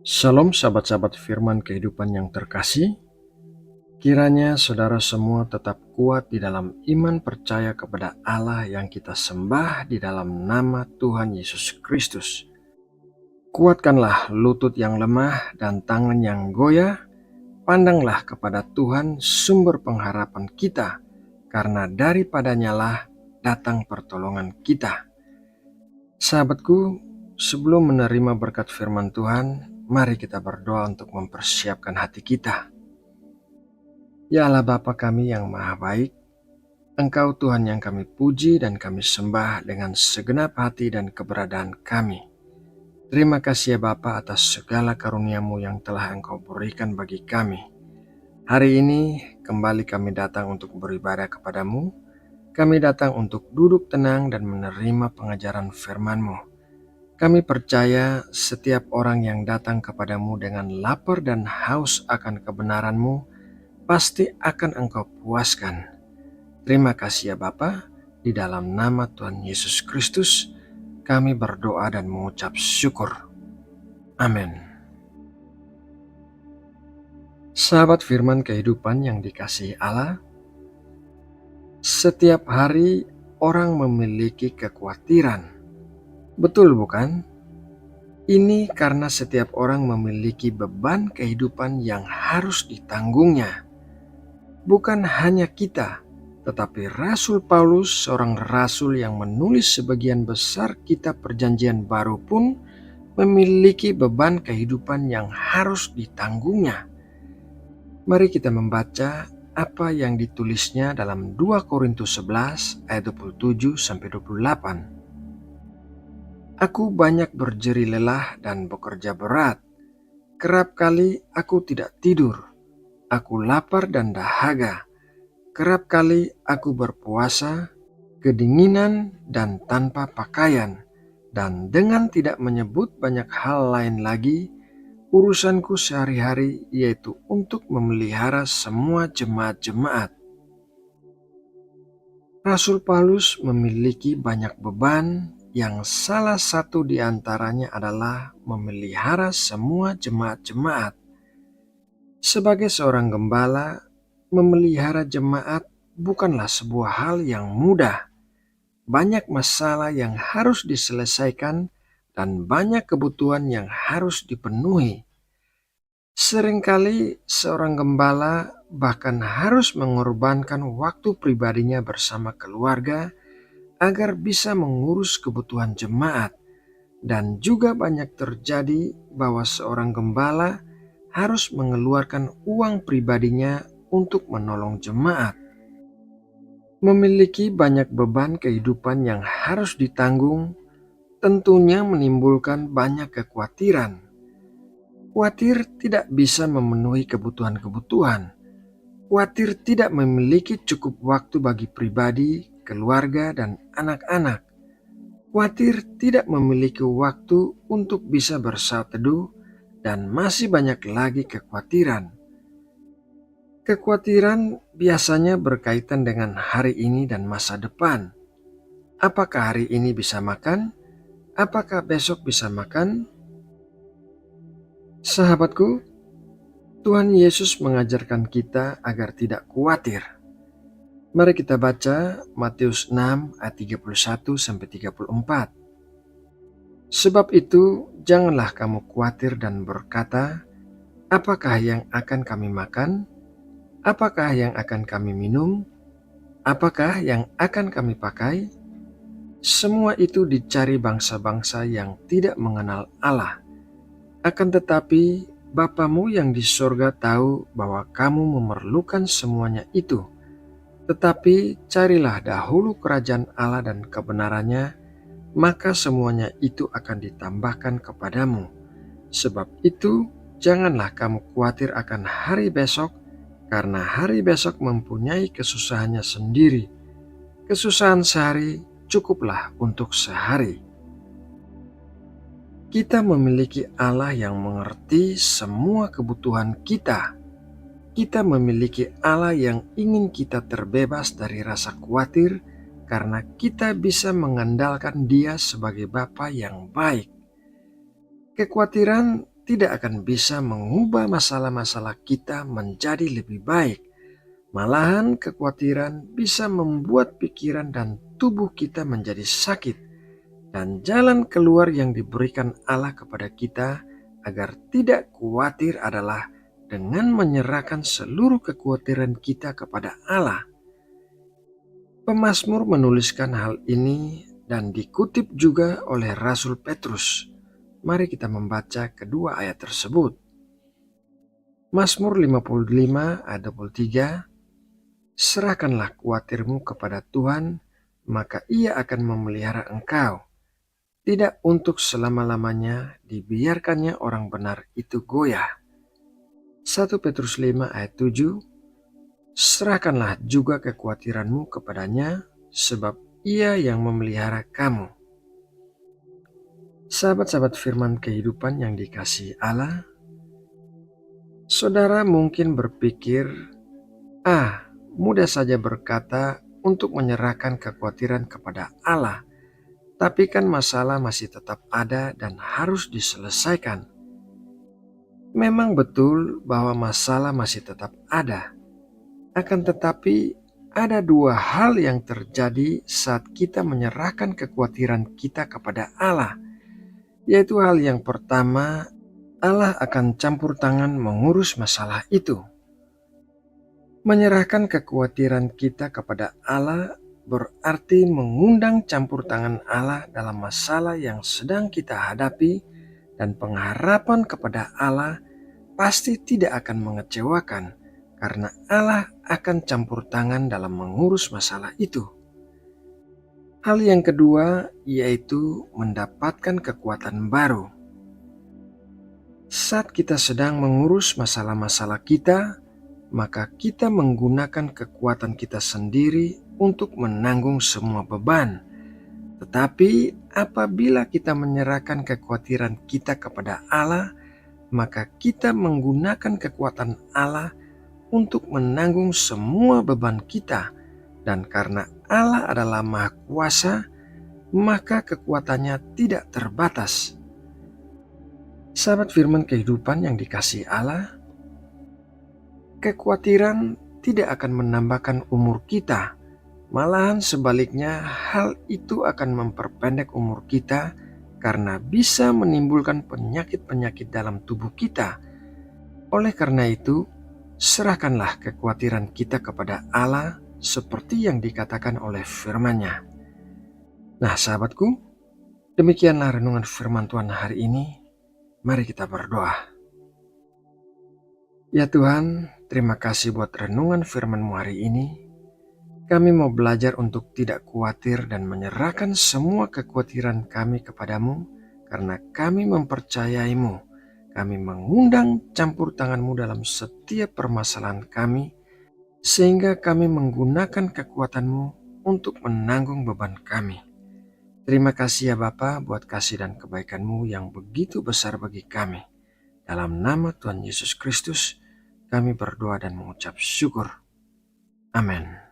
Shalom sahabat-sahabat firman kehidupan yang terkasih. Kiranya saudara semua tetap kuat di dalam iman percaya kepada Allah yang kita sembah di dalam nama Tuhan Yesus Kristus. Kuatkanlah lutut yang lemah dan tangan yang goyah. Pandanglah kepada Tuhan sumber pengharapan kita, karena daripadanya lah datang pertolongan kita. Sahabatku, sebelum menerima berkat firman Tuhan, mari kita berdoa untuk mempersiapkan hati kita. Ya Allah Bapa kami yang maha baik, Engkau Tuhan yang kami puji dan kami sembah dengan segenap hati dan keberadaan kami. Terima kasih ya Bapa atas segala karunia-Mu yang telah Engkau berikan bagi kami. Hari ini kembali kami datang untuk beribadah kepadamu. Kami datang untuk duduk tenang dan menerima pengajaran firman-Mu. Kami percaya setiap orang yang datang kepadamu dengan lapar dan haus akan kebenaran-Mu, pasti akan Engkau puaskan. Terima kasih ya Bapa, di dalam nama Tuhan Yesus Kristus, kami berdoa dan mengucap syukur. Amin. Sahabat firman kehidupan yang dikasihi Allah, setiap hari orang memiliki kekhawatiran. Betul bukan? Ini karena setiap orang memiliki beban kehidupan yang harus ditanggungnya. Bukan hanya kita, tetapi Rasul Paulus, seorang rasul yang menulis sebagian besar kitab Perjanjian Baru pun memiliki beban kehidupan yang harus ditanggungnya. Mari kita membaca apa yang ditulisnya dalam 2 Korintus 11 ayat 27-28. Aku banyak berjeri lelah dan bekerja berat. Kerap kali aku tidak tidur. Aku lapar dan dahaga. Kerap kali aku berpuasa, kedinginan dan tanpa pakaian, dan dengan tidak menyebut banyak hal lain lagi, urusanku sehari-hari yaitu untuk memelihara semua jemaat-jemaat. Rasul Paulus memiliki banyak beban yang salah satu di antaranya adalah memelihara semua jemaat-jemaat. Sebagai seorang gembala, memelihara jemaat bukanlah sebuah hal yang mudah. Banyak masalah yang harus diselesaikan dan banyak kebutuhan yang harus dipenuhi. Seringkali seorang gembala bahkan harus mengorbankan waktu pribadinya bersama keluarga agar bisa mengurus kebutuhan jemaat. Dan juga banyak terjadi bahwa seorang gembala harus mengeluarkan uang pribadinya untuk menolong jemaat. Memiliki banyak beban kehidupan yang harus ditanggung tentunya menimbulkan banyak kekhawatiran. Khawatir tidak bisa memenuhi kebutuhan-kebutuhan. Khawatir tidak memiliki cukup waktu bagi pribadi, keluarga, dan anak-anak. Khawatir tidak memiliki waktu untuk bisa bersaat teduh, dan masih banyak lagi kekhawatiran. Kekhawatiran biasanya berkaitan dengan hari ini dan masa depan. Apakah hari ini bisa makan? Apakah besok bisa makan? Sahabatku, Tuhan Yesus mengajarkan kita agar tidak khawatir. Mari kita baca Matius 6 ayat 31-34. Sebab itu, janganlah kamu khawatir dan berkata, apakah yang akan kami makan? Apakah yang akan kami minum? Apakah yang akan kami pakai? Semua itu dicari bangsa-bangsa yang tidak mengenal Allah. Akan tetapi, Bapamu yang di sorga tahu bahwa kamu memerlukan semuanya itu. Tetapi carilah dahulu kerajaan Allah dan kebenarannya, maka semuanya itu akan ditambahkan kepadamu. Sebab itu, janganlah kamu khawatir akan hari besok, karena hari besok mempunyai kesusahannya sendiri. Kesusahan sehari cukuplah untuk sehari. Kita memiliki Allah yang mengerti semua kebutuhan kita. Kita memiliki Allah yang ingin kita terbebas dari rasa khawatir, karena kita bisa mengandalkan Dia sebagai Bapa yang baik. Kekhawatiran tidak akan bisa mengubah masalah-masalah kita menjadi lebih baik. Malahan kekhawatiran bisa membuat pikiran dan tubuh kita menjadi sakit. Dan jalan keluar yang diberikan Allah kepada kita agar tidak khawatir adalah dengan menyerahkan seluruh kekhawatiran kita kepada Allah. Pemazmur menuliskan hal ini dan dikutip juga oleh Rasul Petrus. Mari kita membaca kedua ayat tersebut. Mazmur 55 ayat 23, serahkanlah khawatirmu kepada Tuhan, maka Ia akan memelihara engkau. Tidak untuk selama-lamanya dibiarkannya orang benar itu goyah. 1 Petrus 5 ayat 7, serahkanlah juga kekhawatiranmu kepadanya, sebab Ia yang memelihara kamu. Sahabat-sahabat firman kehidupan yang dikasihi Allah, saudara mungkin berpikir, mudah saja berkata untuk menyerahkan kekhawatiran kepada Allah, tapi kan masalah masih tetap ada dan harus diselesaikan. Memang betul bahwa masalah masih tetap ada. Akan tetapi ada dua hal yang terjadi saat kita menyerahkan kekhawatiran kita kepada Allah. Yaitu hal yang pertama, Allah akan campur tangan mengurus masalah itu. Menyerahkan kekhawatiran kita kepada Allah berarti mengundang campur tangan Allah dalam masalah yang sedang kita hadapi, dan pengharapan kepada Allah pasti tidak akan mengecewakan karena Allah akan campur tangan dalam mengurus masalah itu. Hal yang kedua yaitu mendapatkan kekuatan baru. Saat kita sedang mengurus masalah-masalah kita, maka kita menggunakan kekuatan kita sendiri untuk menanggung semua beban. Tetapi apabila kita menyerahkan kekhawatiran kita kepada Allah, maka kita menggunakan kekuatan Allah untuk menanggung semua beban kita. Dan karena Allah adalah Maha Kuasa, maka kekuatannya tidak terbatas. Sahabat firman kehidupan yang dikasihi Allah, kekhawatiran tidak akan menambahkan umur kita. Malahan sebaliknya, hal itu akan memperpendek umur kita karena bisa menimbulkan penyakit-penyakit dalam tubuh kita. Oleh karena itu, serahkanlah kekhawatiran kita kepada Allah seperti yang dikatakan oleh firman-Nya. Nah sahabatku, demikianlah renungan firman Tuhan hari ini. Mari kita berdoa. Ya Tuhan, terima kasih buat renungan firman-Mu hari ini. Kami mau belajar untuk tidak khawatir dan menyerahkan semua kekhawatiran kami kepadamu karena kami mempercayai-Mu. Kami mengundang campur tangan-Mu dalam setiap permasalahan kami, sehingga kami menggunakan kekuatan-Mu untuk menanggung beban kami. Terima kasih ya Bapa buat kasih dan kebaikan-Mu yang begitu besar bagi kami. Dalam nama Tuhan Yesus Kristus, kami berdoa dan mengucap syukur. Amin.